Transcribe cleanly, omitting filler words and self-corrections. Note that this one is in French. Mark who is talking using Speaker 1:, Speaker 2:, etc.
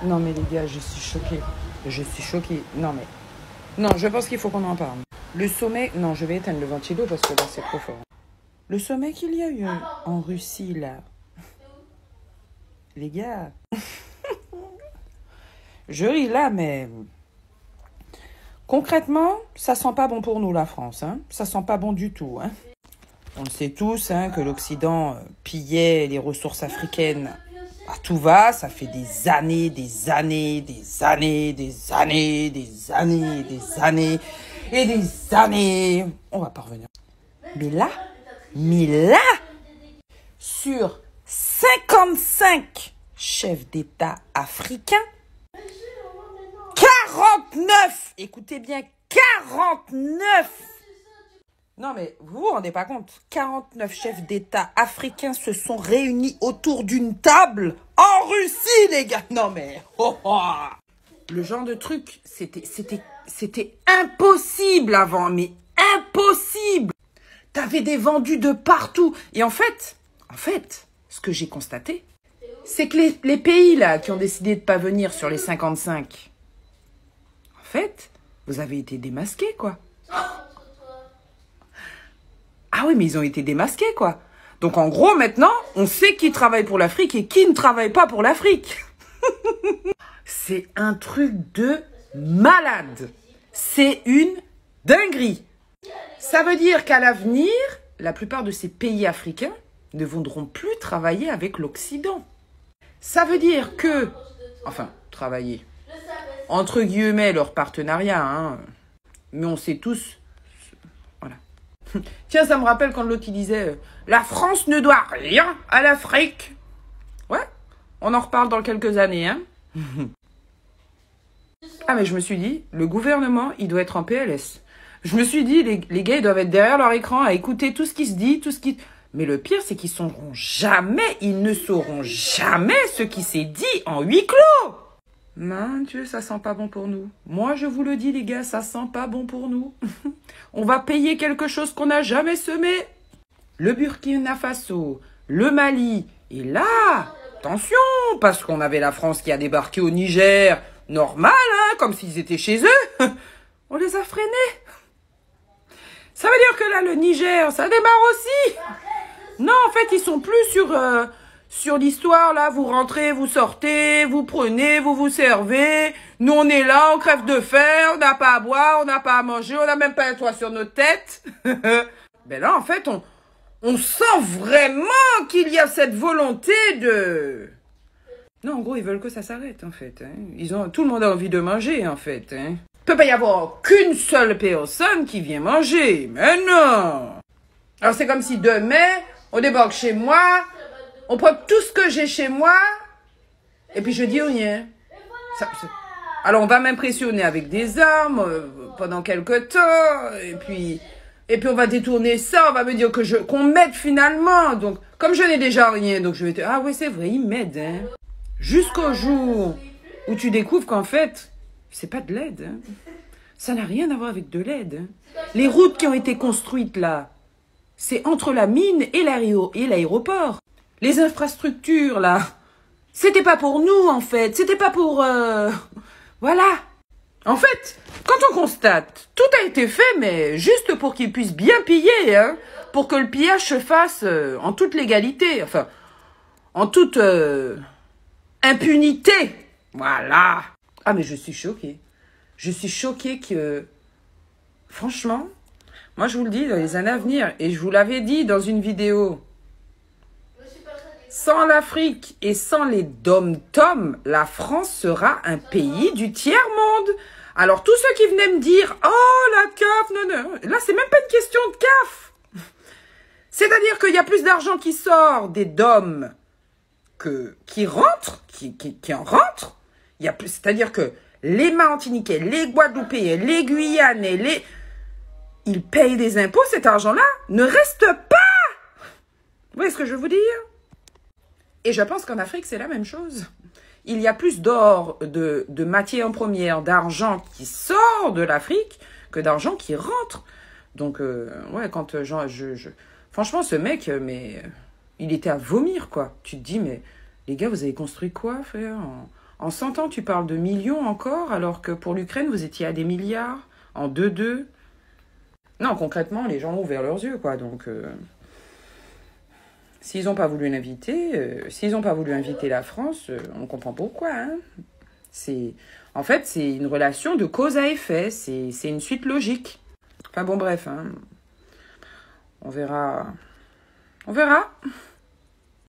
Speaker 1: Non, mais les gars, je suis choquée. Je suis choquée. Non, mais... Non, je pense qu'il faut qu'on en parle. Le sommet... Non, je vais éteindre le ventilo parce que là, c'est trop fort. Le sommet qu'il y a eu en Russie, là. Les gars... Je ris là, mais... Concrètement, ça sent pas bon pour nous, la France. Hein. Ça sent pas bon du tout. Hein. On le sait tous hein, que l'Occident pillait les ressources africaines à tout va. Ça fait des années, des années, des années, des années, des années, des années et des années. On va pas revenir. Mais là, sur 55 chefs d'État africains, 49! Écoutez bien, 49! Non mais vous vous rendez pas compte, 49 chefs d'État africains se sont réunis autour d'une table en Russie, les gars! Non mais... Le genre de truc, c'était impossible avant, mais impossible! T'avais des vendus de partout. Et en fait, ce que j'ai constaté, c'est que les pays là qui ont décidé de pas venir sur les 55... En fait, vous avez été démasqués, quoi. Ah oui, mais ils ont été démasqués, quoi. Donc, en gros, maintenant, on sait qui travaille pour l'Afrique et qui ne travaille pas pour l'Afrique. C'est un truc de malade. C'est une dinguerie. Ça veut dire qu'à l'avenir, la plupart de ces pays africains ne voudront plus travailler avec l'Occident. Ça veut dire que... Enfin, travailler... Entre guillemets, leur partenariat, hein. Mais on sait tous... Voilà. Tiens, ça me rappelle quand l'autre, il disait « La France ne doit rien à l'Afrique ». Ouais, on en reparle dans quelques années, hein. Ah, mais je me suis dit, le gouvernement, il doit être en PLS. Je me suis dit, les gars, ils doivent être derrière leur écran à écouter tout ce qui se dit, tout ce qui... Mais le pire, c'est qu'ils ne sauront jamais ce qui s'est dit en huis clos. Mon Dieu, ça sent pas bon pour nous. Moi, je vous le dis, les gars, ça sent pas bon pour nous. On va payer quelque chose qu'on n'a jamais semé. Le Burkina Faso, le Mali. Et là, attention, parce qu'on avait la France qui a débarqué au Niger. Normal, hein, comme s'ils étaient chez eux. On les a freinés. Ça veut dire que là, le Niger, ça démarre aussi. Non, en fait, ils sont plus sur l'histoire, là, vous rentrez, vous sortez, vous prenez, vous vous servez. Nous, on est là, on crève de faim, on n'a pas à boire, on n'a pas à manger, on n'a même pas un toit sur notre tête. Ben là, en fait, on sent vraiment qu'il y a cette volonté de... Non, en gros, ils veulent que ça s'arrête, en fait. Hein. Tout le monde a envie de manger, en fait. Hein. Il peut pas y avoir qu'une seule personne qui vient manger. Mais non. Alors, c'est comme si demain, on débarque chez moi... On prend tout ce que j'ai chez moi, et puis je dis rien. Alors on va m'impressionner avec des armes pendant quelques temps, et puis on va détourner ça, on va me dire qu'on m'aide finalement. Donc, comme je n'ai déjà rien, donc je vais te dire, ah oui c'est vrai, ils m'aident. Hein. Jusqu'au jour où tu découvres qu'en fait, c'est pas de l'aide. Hein. Ça n'a rien à voir avec de l'aide. Hein. Les routes qui ont été construites là, c'est entre la mine et l'aéroport. Les infrastructures, là, c'était pas pour nous, en fait. C'était pas pour... Voilà. En fait, quand on constate, tout a été fait, mais juste pour qu'ils puissent bien piller, hein, pour que le pillage se fasse en toute légalité, enfin, en toute impunité. Voilà. Ah, mais je suis choquée. Je suis choquée que... Franchement, moi, je vous le dis, dans les années à venir, et je vous l'avais dit dans une vidéo... Sans l'Afrique et sans les dom-toms, la France sera un pays du tiers-monde. Alors, tous ceux qui venaient me dire « Oh, la CAF, non. » Là, c'est même pas une question de CAF. C'est-à-dire qu'il y a plus d'argent qui sort des DOM qui rentre, qui en rentre. C'est-à-dire que les Martiniquais, les Guadeloupéens, les Guyanais, ils payent des impôts. Cet argent-là ne reste pas. Vous voyez ce que je veux vous dire? Et je pense qu'en Afrique, c'est la même chose. Il y a plus d'or, de matières premières, d'argent qui sort de l'Afrique que d'argent qui rentre. Donc, ouais, quand franchement, ce mec, mais il était à vomir, quoi. Tu te dis, mais les gars, vous avez construit quoi, frère, En 100 ans, tu parles de millions encore, alors que pour l'Ukraine, vous étiez à des milliards, en 2-2. Non, concrètement, les gens ont ouvert leurs yeux, quoi. Donc, s'ils n'ont pas voulu l'inviter, s'ils n'ont pas voulu inviter la France, on comprend pourquoi, hein. En fait, c'est une relation de cause à effet, c'est une suite logique. Enfin bon, bref, hein. On verra. On verra.